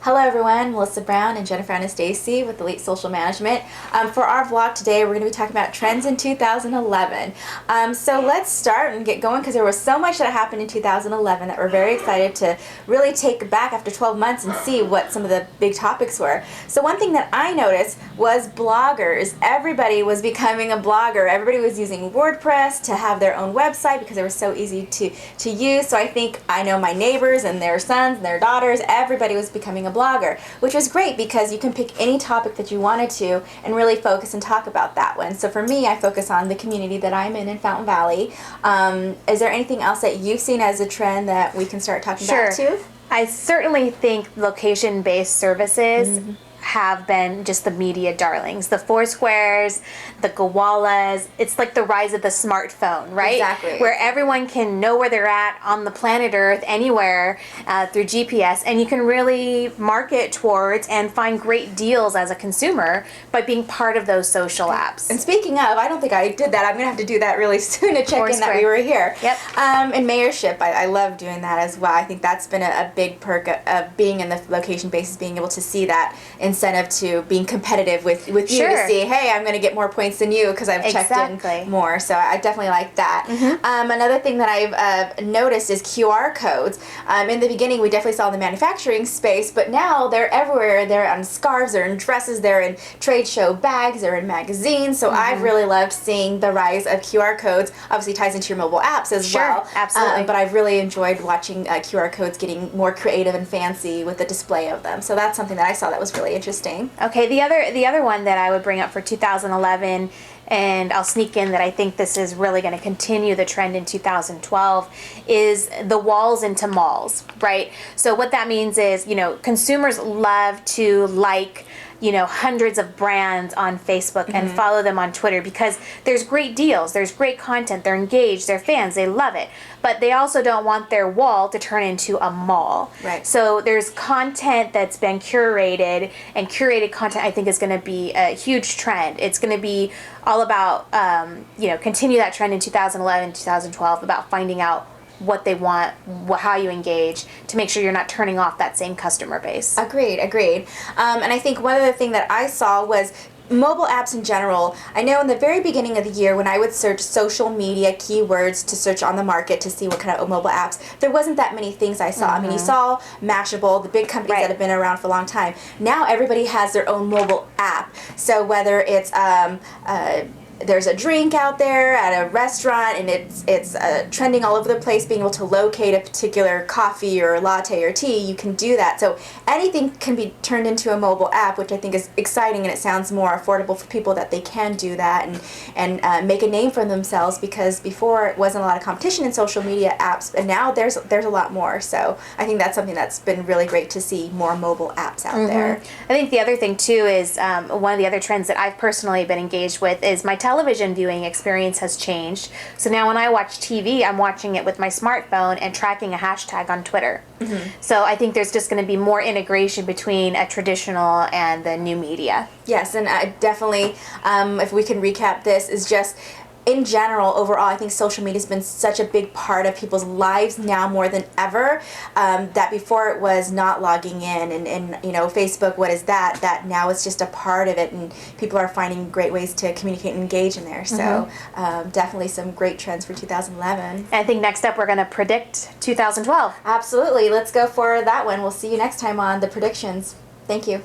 Hello everyone, Melissa Brown and Jennifer Anastasia with Elite Social Management. For our vlog today, we're going to be talking about trends in 2011. So let's start and get going because there was so much that happened in 2011 that we're very excited to really take back after 12 months and see what some of the big topics were. So one thing that I noticed was bloggers. Everybody was becoming a blogger. Everybody was using WordPress to have their own website because it was so easy to use. So I know my neighbors and their sons and their daughters, everybody was becoming a blogger, which was great because you can pick any topic that you wanted to and really focus and talk about that one. So for me, I focus on the community that I'm in Fountain Valley. Is there anything else that you've seen as a trend that we can start talking about too? I certainly think location-based services have been just the media darlings. The Foursquares, the Gowalas. It's like the rise of the smartphone, right? Exactly. Where everyone can know where they're at on the planet Earth, anywhere, through GPS, and you can really market towards and find great deals as a consumer by being part of those social apps. And speaking of, I don't think I did that. I'm going to have to do that really soon to check in that we were here. Yep. And mayorship, I love doing that as well. I think that's been a big perk of being in the location basis, being able to see that incentive to being competitive with you to see, hey, I'm going to get more points than you because I've checked in more. So I definitely like that. Another thing that I've noticed is QR codes. In the beginning, we definitely saw in the manufacturing space, but now they're everywhere. They're on scarves, they're in dresses, they're in trade show bags, they're in magazines. So I've really loved seeing the rise of QR codes. Obviously ties into your mobile apps as well. Absolutely. But I've really enjoyed watching QR codes getting more creative and fancy with the display of them. So that's something that I saw that was really interesting. Okay, the other one that I would bring up for 2011, and I'll sneak in that I think this is really going to continue the trend in 2012, is the walls into malls, right? So what that means is, consumers love to hundreds of brands on Facebook and follow them on Twitter because there's great deals, there's great content, they're engaged, they're fans, they love it. But they also don't want their wall to turn into a mall. Right. So there's content that's been curated, and curated content I think is going to be a huge trend. It's going to be all about, continue that trend in 2011, 2012 about finding out what they want, how you engage, to make sure you're not turning off that same customer base. Agreed. And I think one other thing that I saw was mobile apps in general. I know in the very beginning of the year when I would search social media keywords to search on the market to see what kind of mobile apps, there wasn't that many things I saw. I mean, you saw Mashable, the big companies that have been around for a long time. Now everybody has their own mobile app. So whether it's there's a drink out there at a restaurant and it's trending all over the place, being able to locate a particular coffee or latte or tea, you can do that. So anything can be turned into a mobile app, which I think is exciting, and it sounds more affordable for people that they can do that and make a name for themselves, because before it wasn't a lot of competition in social media apps, and now there's a lot more. So I think that's something that's been really great to see, more mobile apps out there. I think the other thing too is one of the other trends that I've personally been engaged with is my television viewing experience has changed. So now when I watch TV, I'm watching it with my smartphone and tracking a hashtag on Twitter. So I think there's just going to be more integration between a traditional and the new media. Yes, and definitely, if we can recap this, is just in general, overall, I think social media has been such a big part of people's lives now more than ever, that before it was not logging in and Facebook, what is that? That now it's just a part of it, and people are finding great ways to communicate and engage in there. So definitely some great trends for 2011. And I think next up we're going to predict 2012. Absolutely. Let's go for that one. We'll see you next time on the predictions. Thank you.